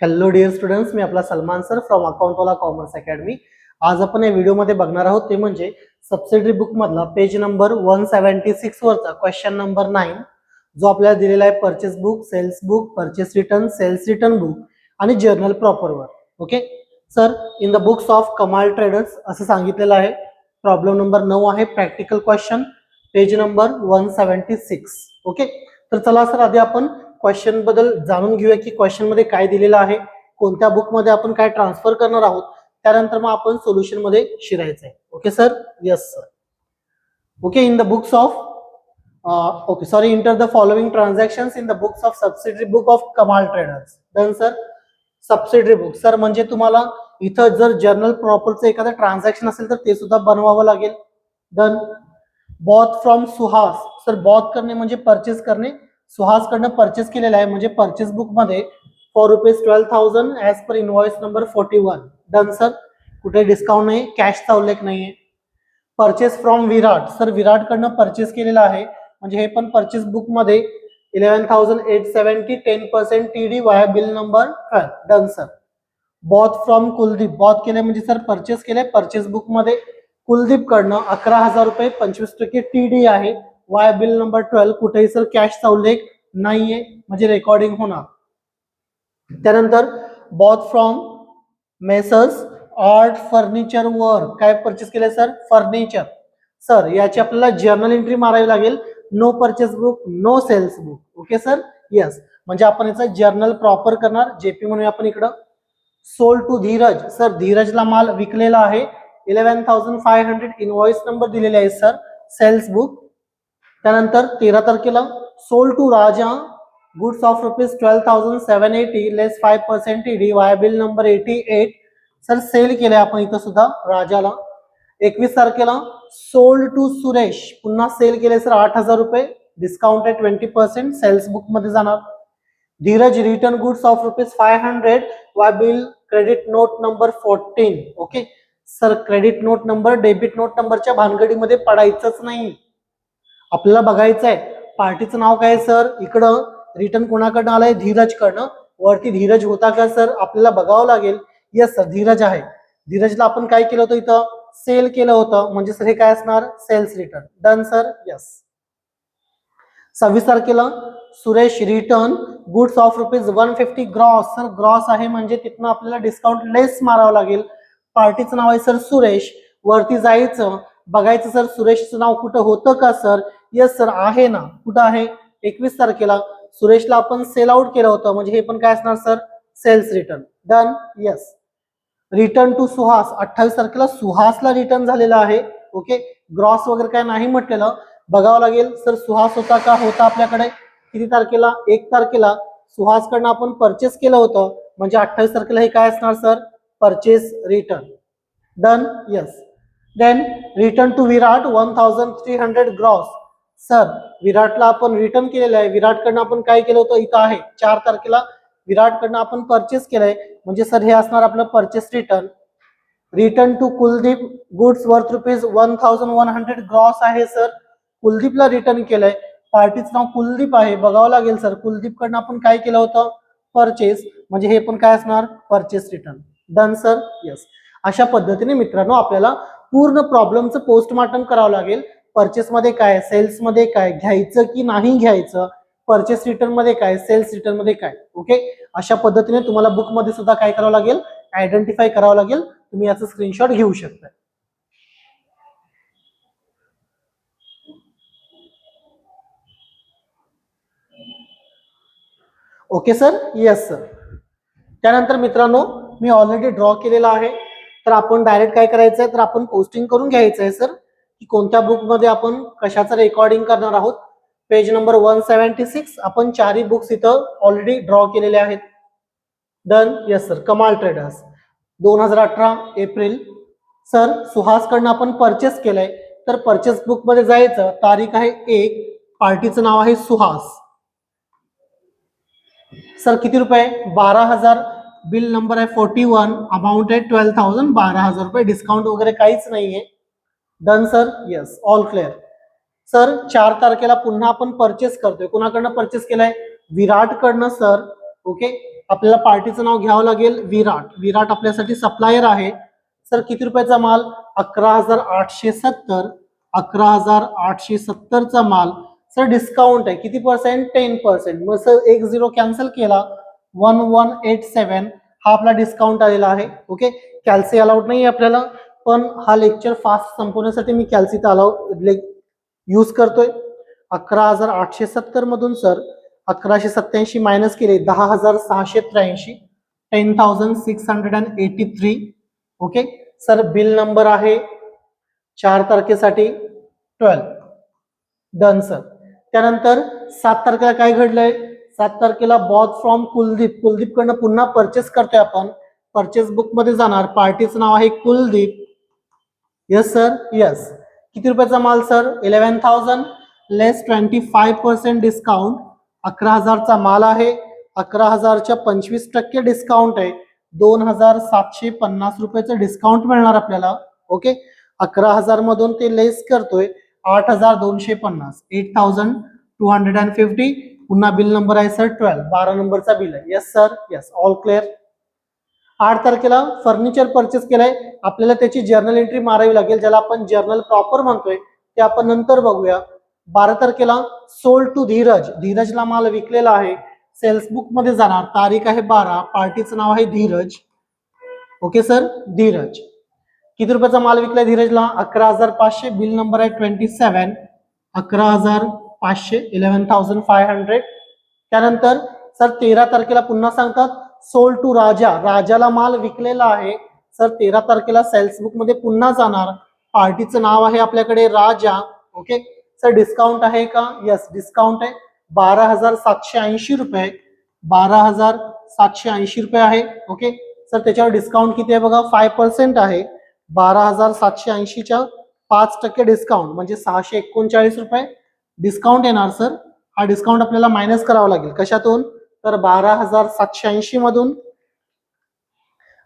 Hello dear students, मी आपला Salman sir from अकाउंटवाला कॉमर्स अकॅडमी. आज आपण या व्हिडिओमध्ये बघणार आहोत ते म्हणजे सबसिडरी बुक मधला पेज नंबर 176 वरचा क्वेश्चन नंबर 9 जो आपल्याला दिलेला आहे. Purchase book, sales book, purchase return, sales return book आणि जर्नल प्रॉपर वर. Okay sir, in the books of Kamal traders असं सांगितलेलं आहे. प्रॉब्लेम नंबर 9 आहे, practical question, page number 176. Okay, तर चला सर आधी आपण क्वेश्चन बद्दल जाणून घेऊया की क्वेश्चन मध्ये काय दिलेलं आहे, कोणत्या बुक मध्ये आपण काय ट्रान्सफर करणार आहोत. त्यानंतर मग आपण सोल्युशन मध्ये शिरायचं आहे. Okay sir, yes sir. Okay, in the books of okay sorry, enter the following transactions in the books of subsidiary book of Kamal traders. Done sir. Subsidiary book sir म्हणजे तुम्हाला इथं जर जर्नल प्रॉपरचं एखादं ट्रान्झॅक्शन असेल तर ते सुद्धा बनवावं लागेल. Done. Both from Suhas sir, both करणे म्हणजे परचेस करणे. सुहास कडनं परचेस केलेला आहे म्हणजे परचेस बुक मध्ये for ₹12,000 as per invoice number 41. Done sir. कुठे डिस्काउंट नाही, कॅशचा उल्लेख नाहीये. परचेस फ्रॉम विराट सर, विराट कडनं परचेस केलेला आहे म्हणजे हे पण परचेस बुक मध्ये 11,870 10% TD via bill number 12. Done sir. Both from Kuldeep, both केले म्हणजे सर परचेस केले परचेस बुक मध्ये कुलदीप कडनं 11,000 रुपये 25% TD आहे वाय बिल नंबर 12. कुठेही सर कॅशचा उल्लेख नाहीये म्हणजे रेकॉर्डिंग होणार. त्यानंतर both from messrs art furniture वर काय परचेस केले सर, फर्निचर. सर याची आपल्याला जर्नल एंट्री मारावी लागेल. No purchase book, no sales book. Okay sir, yes. म्हणजे आपण याचा जर्नल प्रॉपर करणार. जेपी म्हणूया आपण इकडं. सोल्ड टू धीरज सर, धीरजला माल विकलेला आहे 11,500 इनवॉइस नंबर दिलेले आहे सर, सेल्स बुक. त्यानंतर 13 तारखेला sold to Raja goods of ₹12,780 less 5% TD via bill number 88. Sir sale केले आपण इथं सुद्धा राजाला. 21 तारखेला सोल्ड टू सुरेश, पुन्हा सेल केले सर 8,000 रुपये, डिस्काउंट आहे 20%, सेल्स बुक मध्ये जाणार. Dheeraj return goods of ₹500 Y bill credit note number 14. Okay sir, credit note number debit note नंबरच्या भानगडीमध्ये पडायचंच नाही. आपल्याला बघायचं आहे पार्टीचं नाव काय सर. इकडं रिटर्न कोणाकडनं आलंय, धीरज कडनं. वरती धीरज होता का सर, आपल्याला बघावं लागेल. येस सर, धीरज आहे. धीरजला आपण काय केलं होतं, इथं सेल केलं होतं म्हणजे सर हे काय असणार, sales return. Done sir, yes. 26 तारखेला Suresh return goods of ₹150 gross. Sir gross आहे म्हणजे तिथनं आपल्याला डिस्काउंट लेस मारावं लागेल. पार्टीचं नाव आहे सर सुरेश. वरती जायचं, बघायचं सर सुरेशचं नाव कुठं होतं का सर. येस सर, आहे ना. कुठं आहे, 21 तारखेला सुरेशला आपण सेल आउट केलं होतं म्हणजे हे पण काय असणार sir, sales return. Done, yes. Return to Suhas 28 तारखेला सुहासला रिटर्न झालेला आहे. ओके, ग्रॉस वगैरे काय नाही म्हटलेलं, बघावं लागेल सर सुहास होता का होता आपल्याकडे. किती तारखेला, 1 तारखेला सुहास कडनं आपण परचेस केलं होतं म्हणजे 28 तारखेला हे काय असणार sir, purchase return. Done, yes. Then return to Virat 1,300 gross. Sir विराटला आपण रिटर्न केलेलं आहे. विराट कडनं आपण काय केलं होतं, इथं आहे 4 तारखेला विराट कडनं आपण परचेस केलंय म्हणजे सर हे असणार आपलं purchase return. Return to Kuldeep goods worth ₹1,100 gross आहे सर. कुलदीपला रिटर्न केलंय, पार्टीचं नाव कुलदीप आहे, बघावं लागेल सर. कुलदीप कडनं आपण काय केलं होतं, परचेस, म्हणजे हे पण काय असणार, purchase return. Done sir, yes. अशा पद्धतीने मित्रांनो आपल्याला पूर्ण प्रॉब्लेमचं पोस्टमार्टम करावं लागेल. परचेस मध्ये काय, सेल्स मध्ये काय, घ्यायचं की नाही घ्यायचं, परचेस रिटर्न मध्ये काय, सेल्स रिटर्न मध्ये काय. ओके, अशा पद्धतीने तुम्हाला बुक मध्ये सुद्धा काय करावं लागेल, आयडेंटिफाय करावं लागेल. तुम्ही याचं स्क्रीनशॉट घेऊ शकता. Okay sir, yes sir. त्यानंतर मित्रांनो मी ऑलरेडी ड्रॉ केलेला आहे, तर आपण डायरेक्ट काय करायचं आहे, तर आपण पोस्टिंग करून घ्यायचं आहे सर की कोणत्या बुक मध्ये आपण कशाचं रेकॉर्डिंग करणार आहोत. पेज नंबर 176 आपण चारही बुक्स इथं ऑलरेडी ड्रॉ केलेले आहेत. Done, yes sir. कमाल ट्रेडर्स 2018 एप्रिल. सर सुहास कडनं आपण परचेस केलंय तर परचेस बुक मध्ये जायचं, तारीख आहे 1, पार्टीचं नाव आहे सुहास. सर किती रुपये, 12,000, बिल नंबर आहे 41, अमाऊंट आहे 12,000, 12,000 रुपये, डिस्काउंट वगैरे काहीच नाहीये. Done sir, yes, all clear. Sir 4 तारखेला पुन्हा आपण परचेस करतोय, कुणाकडनं परचेस केलाय, विराट कडनं सर. ओके, आपल्याला पार्टीचं नाव घ्यावं लागेल विराट. विराट आपल्यासाठी सप्लायर आहे. सर किती रुपयाचा माल? 11,870. 11,870चा माल. सर डिस्काउंट आहे किती पर्सेंट? 10%. मग सर 1 0 कॅन्सल केला, 1187 हा आपला डिस्काउंट आलेला आहे. ओके, कॅल्सी अलाउड नाही आपल्याला, पण हा लेक्चर फास्ट संपवण्यासाठी मी कॅल्सीचा अलाउड यूज करतोय. 11,870 मधून सर 1187 मायनस केले 10,683, 10,683. ओके सर, बिल नंबर आहे 4 तारखेसाठी 12. Done sir. त्यानंतर 7 तारखेला काय घडलंय? 7 तारखेला बॉथ फ्रॉम कुलदीप. कुलदीप कडनं पुन्हा परचेस करतोय आपण. परचेस बुक मध्ये जाणार, पार्टीचं नाव आहे कुलदीप. Yes sir, yes. किती रुपयाचा माल सर? 11,000 लेस 25% डिस्काउंट. 11,000चा माल आहे. 11,000च्या 25% डिस्काउंट आहे. 2,750 रुपयाचं डिस्काउंट मिळणार आपल्याला. ओके, 11,000 मधून ते लेस करतोय 8,250, 8,250. पुन्हा बिल नंबर आहे सर 12, 12 नंबरचा बिल आहे. Yes sir, yes, all clear. 8 तारखेला फर्निचर परचेस केलंय. आपल्याला त्याची जर्नल एंट्री मारावी लागेल, ज्याला आपण जर्नल प्रॉपर म्हणतोय, ते आपण नंतर बघूया. 12 तारखेला सोल्ड टू धीरज. धीरजला माल विकलेला आहे. सेल्स बुक मध्ये जाणार, तारीख आहे 12, पार्टीचं नाव आहे धीरज. Okay sir, Dheeraj. किती रुपयाचा माल विकलाय धीरजला? 11,500. बिल नंबर आहे 27. 11,500, 11,500. त्यानंतर सर 13 तारखेला पुन्हा सांगतात सोल्ड टू राजा. राजाला माल विकलेला आहे. सर 13 तारखेला सेल्स बुक मध्ये पुन्हा जाणार, पार्टीचं नाव आहे आपल्याकडे राजा. ओके सर, डिस्काउंट आहे का? यस, डिस्काउंट आहे 12,780 रुपये. 12,780 रुपये आहे. ओके सर, त्याच्यावर डिस्काउंट किती आहे बघा? 5% आहे. 12,780च्या 5% डिस्काउंट म्हणजे 639 रुपये डिस्काउंट येणार सर. हा डिस्काउंट आपल्याला मायनस करावा लागेल. कशातून? तर 12,780 मधून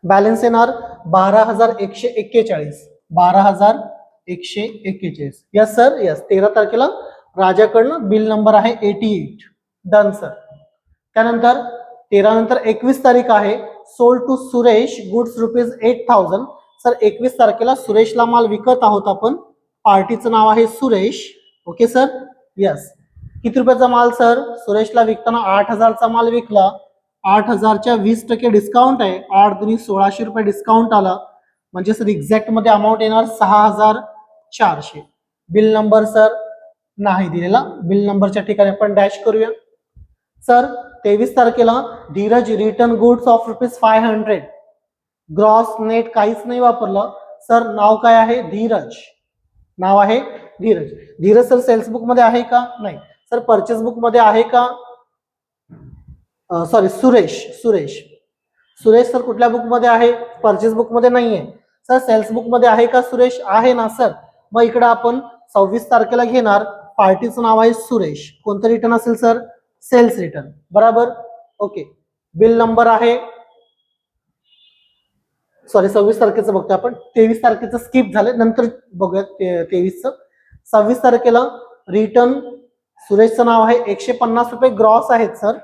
बॅलन्स येणार 12,141. 12,141. Yes sir, yes. 13 तारखेला राजाकडनं बिल नंबर आहे 88. Done sir. त्यानंतर 13 नंतर 21 तारीख आहे sold to Suresh goods ₹8,000. Sir 21 तारखेला सुरेशला माल विकत आहोत आपण. पार्टीचं नाव आहे सुरेश. Okay sir, yes. किती रुपयाचा माल सर? सुरेशला विकताना 8,000चा माल विकला. 8,000च्या 20% डिस्काउंट आहे. 8 दुनी 1,600 रुपये डिस्काउंट आला, म्हणजे सर एक्झॅक्ट मध्ये अमाऊंट येणार 6,400. बिल नंबर सर नाही दिलेला. बिल नंबरच्या ठिकाणी आपण डॅश करूया. सर 23 तारखेला Dheeraj return goods of ₹500. Gross net काहीच नाही वापरलं. सर नाव काय आहे? धीरज. नाव आहे Dheeraj. Dheeraj sir sales book मध्ये आहे का? नाही. सर परचेस बुक मध्ये आहे का? सॉरी, सुरेश. सुरेश सुरेश सर कुठल्या बुक मध्ये आहे? परचेस बुक मध्ये नाहीये. सर सेल्स बुक मध्ये आहे का सुरेश? आहे ना सर. मग इकडे आपण 26 तारखेला घेणार, पार्टीचं नाव आहे सुरेश. कोणतं रिटर्न असेल सर? Sales return. बराबर. ओके, बिल नंबर आहे सॉरी 26 तारखेचं बघतो आपण. 23 तारखेचं स्किप झालं, नंतर बघूया 23चं. 26 तारखेला रिटर्न सुरेशचं नाव आहे 150 रुपये ग्रॉस आहेत सर.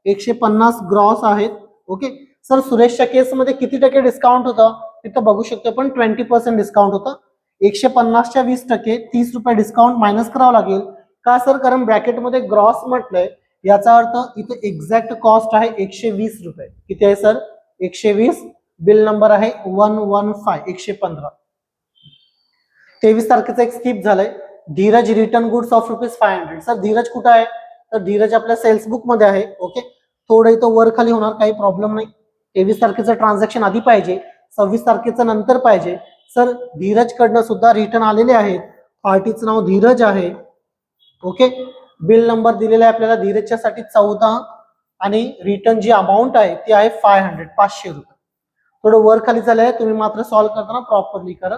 150 ग्रॉस आहेत. ओके सर, सुरेशच्या केसमध्ये किती टक्के डिस्काउंट होतं तिथं बघू शकतो पण 20% डिस्काउंट होतं. 150च्या 20% 30 रुपये डिस्काउंट मायनस करावं लागेल. का सर? कारण ब्रॅकेटमध्ये ग्रॉस म्हटलंय, याचा अर्थ इथे एक्झॅक्ट कॉस्ट आहे 120 रुपये. किती आहे सर? 120. बिल नंबर आहे 115, 115. 23 तारखेचं एक स्किप झालंय. Dheeraj return goods of ₹500. Sir Dheeraj कुठं आहे? तर धीरज आपल्या सेल्स बुक मध्ये आहे. ओके, थोडं इथं वर खाली होणार, काही प्रॉब्लेम नाही. 23 तारखेचं ट्रान्झॅक्शन आधी पाहिजे, 26 तारखेचं नंतर पाहिजे. सर धीरज कडनं सुद्धा रिटर्न आलेले आहेत. पार्टीचं नाव धीरज आहे. ओके, बिल नंबर दिलेला आहे आपल्याला धीरजच्या साठी 14 आणि रिटर्न जी अमाऊंट आहे ती आहे 500 रुपये. थोडं वर खाली झालंय, तुम्ही मात्र सॉल्व्ह करताना प्रॉपरली करा.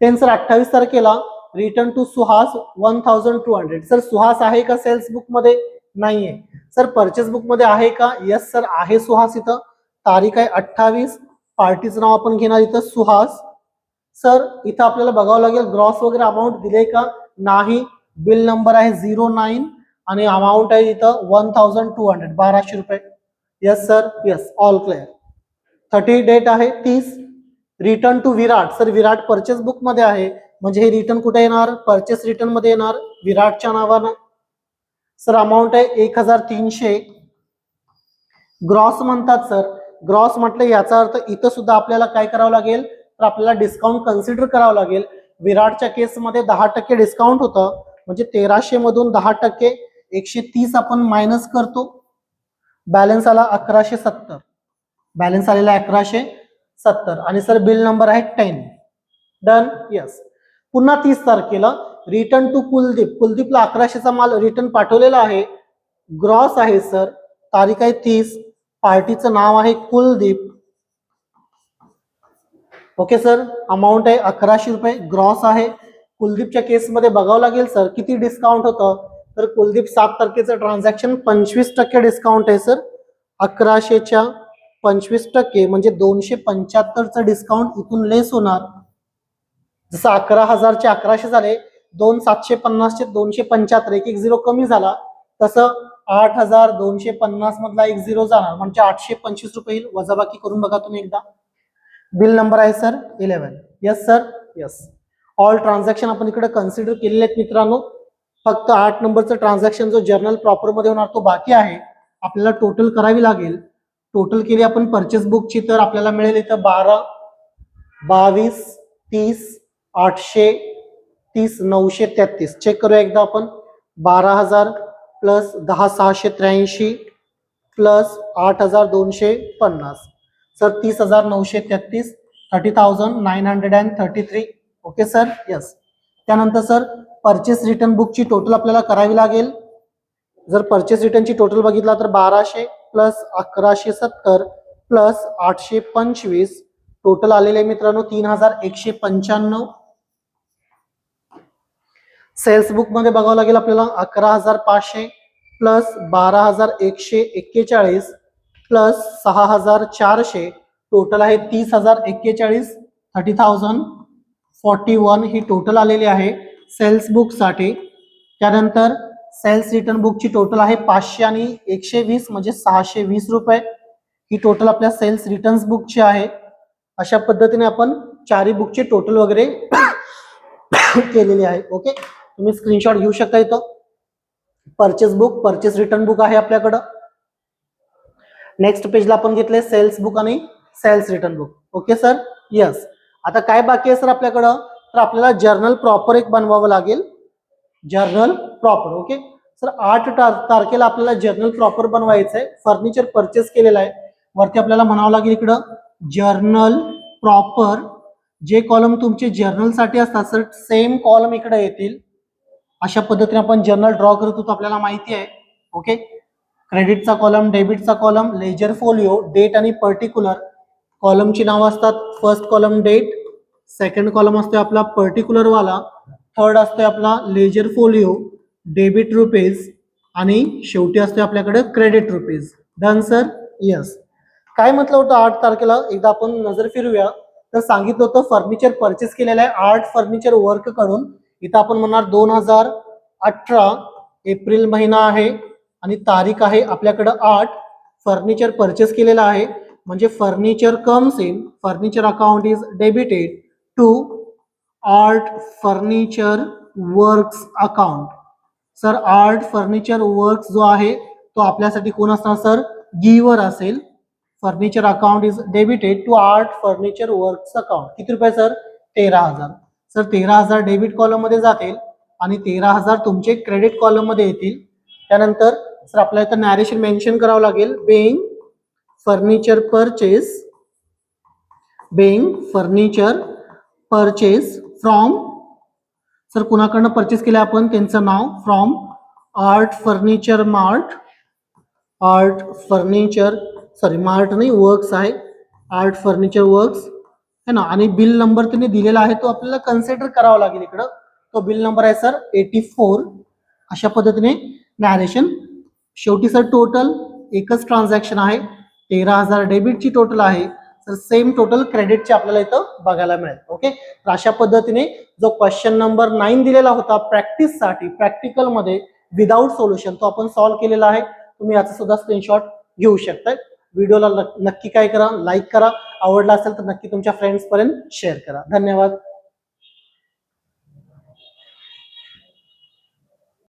सर 28 तारखेला return to Suhas 1,200. Sir Suhas आहे का सेल्स बुक मध्ये? नाहीये. सर परचेस बुक मध्ये आहे का? यस सर आहे सुहास. इथं तारीख आहे 28. पार्टीचं नाव आपण घेणार इथं सुहास. सर इथं आपल्याला बघावं लागेल ग्रॉस वगैरे अमाऊंट दिले का? नाही. बिल नंबर आहे 09 आणि अमाऊंट आहे इथं 1,200, 1,200 रुपये. Yes sir, yes, all clear. 30 date आहे 30. Return to Virat, sir Virat purchase book मध्ये आहे, म्हणजे हे रिटर्न कुठे येणार, परचेस रिटर्न मध्ये येणार, विराटच्या नावानं. सर अमाऊंट आहे 1300. ग्रॉस म्हणतात सर, ग्रॉस म्हटलं याचा अर्थ इथं सुद्धा आपल्याला काय करावं लागेल, तर आपल्याला डिस्काउंट कन्सिडर करावं लागेल. विराटच्या केसमध्ये 10% डिस्काउंट होतं, म्हणजे 1300 मधून 10% 130 आपण मायनस करतो, बॅलन्स आला 1170. बॅलन्स आलेला 1170. आणि सर बिल नंबर आहे 10. Done, yes. पुन्हा 30 तारखेला रिटर्न टू कुलदीप, कुलदीपला 1100चा माल रिटर्न पाठवलेला आहे, ग्रॉस आहे सर, तारीख आहे 30, पार्टीचं नाव आहे कुलदीप. ओके सर, अमाऊंट आहे 1100 रुपये, ग्रॉस आहे. कुलदीपच्या केसमध्ये बघावं लागेल सर किती डिस्काउंट होतं, तर कुलदीप 7 तारखेचं ट्रान्झॅक्शन 25% डिस्काउंट आहे सर. 1100च्या 25% म्हणजे 275चं डिस्काउंट इथून लेस होणार. जसं 11,000चे 1100 झाले, 2,750चे 275, एक 0 कमी झाला, तसं 8,250 मधला 0 जाणार, म्हणजे 825 रुपये वजाबाकी करून बघा तुम्ही एकदा. बिल नंबर आहे sir 11. Yes sir, yes. All transaction आपण इकडे कन्सिडर केलेले आहेत मित्रांनो. फक्त 8 नंबरचं ट्रान्झॅक्शन जो जर्नल प्रॉपर मध्ये होणार तो बाकी आहे, आपल्याला टोटल करावी लागेल. टोटल केली आपण परचेस बुकची, तर आपल्याला मिळेल इथं 12, 22, 30, 830, 933. चेक करूया एकदा आपण. 12,000 plus 10,683 plus 8,250, sir 30,933, 30,933. Okay sir, yes. त्यानंतर सर परचेस रिटर्न बुकची टोटल आपल्याला करावी लागेल. जर परचेस रिटर्नची टोटल बघितला तर 1200 प्लस 1170 प्लस 825, टोटल आलेले मित्रांनो 3,195. सेल्स बुक मध्ये बघावं लागेल आपल्याला 11,500 प्लस 12,141 प्लस 6,400, टोटल आहे 30,041, 30,041 ही टोटल आलेली आहे सेल्स बुक साठी. त्यानंतर सेल्स रिटर्न बुकची टोटल आहे 500 आणि 120 म्हणजे 620 रुपये, ही टोटल आपल्या सेल्स रिटर्न्स बुकची आहे. अशा पद्धतीने आपण चारही बुकचे टोटल वगैरे केलेली आहे. ओके, तुम्ही स्क्रीनशॉट घेऊ शकता. इथं purchase book, purchase return book आहे आपल्याकडं. नेक्स्ट पेजला आपण घेतले सेल्स बुक आणि sales return book. Okay sir, yes. आता काय बाकी आहे सर आपल्याकडं, तर आपल्याला जर्नल प्रॉपर एक बनवावं लागेल, जर्नल प्रॉपर. ओके सर, 8 तारखेला आपल्याला जर्नल प्रॉपर बनवायचं आहे. फर्निचर परचेस केलेलं आहे, वरती आपल्याला म्हणावं लागेल इकडं जर्नल प्रॉपर. जे कॉलम तुमचे जर्नल साठी असतात सर सेम कॉलम इकडे येतील. अशा पद्धतीने आपण जर्नल ड्रॉ करत होतो, आपल्याला माहिती आहे. ओके, क्रेडिटचा कॉलम, डेबिटचा कॉलम, लेजर फोलिओ, डेट आणि पर्टिक्युलर. कॉलमची नावं असतात, first column date, second column असतो आपला पर्टिक्युलर वाला, थर्ड असतो आपला लेजर फोलिओ, डेबिट रुपीज आणि शेवटी असते आपल्याकडे credit rupees. Done sir, yes. काय म्हटलं होतं 8 तारखेला, एकदा आपण नजर फिरूया. तर सांगितलं होतं फर्निचर परचेस केलेलं आहे आर्ट फर्निचर वर्क कडून. इथं आपण म्हणणार 2018 एप्रिल महिना आहे आणि तारीख आहे आपल्याकडं 8. फर्निचर परचेस केलेलं आहे, म्हणजे furniture comes in, furniture account is debited to Art furniture Works account. Sir Art furniture Works जो आहे तो आपल्यासाठी कोण असणार सर, गिवर असेल. Furniture account is debited to Art furniture Works account. किती रुपये सर, 13,000. सर 13,000 डेबिट कॉलम मध्ये जातील आणि 13,000 तुमचे क्रेडिट कॉलम मध्ये येतील. त्यानंतर सर आपल्याला इथं नॅरेशन मेन्शन करावं लागेल, being furniture purchase, being furniture purchase from, sir कुणाकडनं परचेस केलं आपण त्यांचं नाव, from art furniture mart, art furniture, sorry mart नाही वर्क्स आहे, आर्ट फर्निचर वर्क्स है ना. आणि बिल नंबर त्यांनी दिलेला आहे तो आपल्याला कन्सिडर करावा लागेल इकडं. तो बिल नंबर आहे सर 84. अशा पद्धतीने नॅरेशन. शेवटी सर टोटल एकच ट्रान्झॅक्शन आहे, 13,000 डेबिटची टोटल आहे, तर सेम टोटल क्रेडिटची आपल्याला इथं बघायला मिळेल. ओके, तर अशा पद्धतीने जो क्वेश्चन नंबर 9 दिलेला होता प्रॅक्टिस साठी, प्रॅक्टिकल मध्ये विदाउट सोल्युशन, तो आपण सॉल्व्ह केलेला आहे. तुम्ही याचा सुद्धा स्क्रीनशॉट घेऊ शकता. व्हिडिओला नक्की काय करा, लाईक करा, आवडला असेल तर नक्की तुमच्या फ्रेंड्स पर्यंत शेअर करा. धन्यवाद.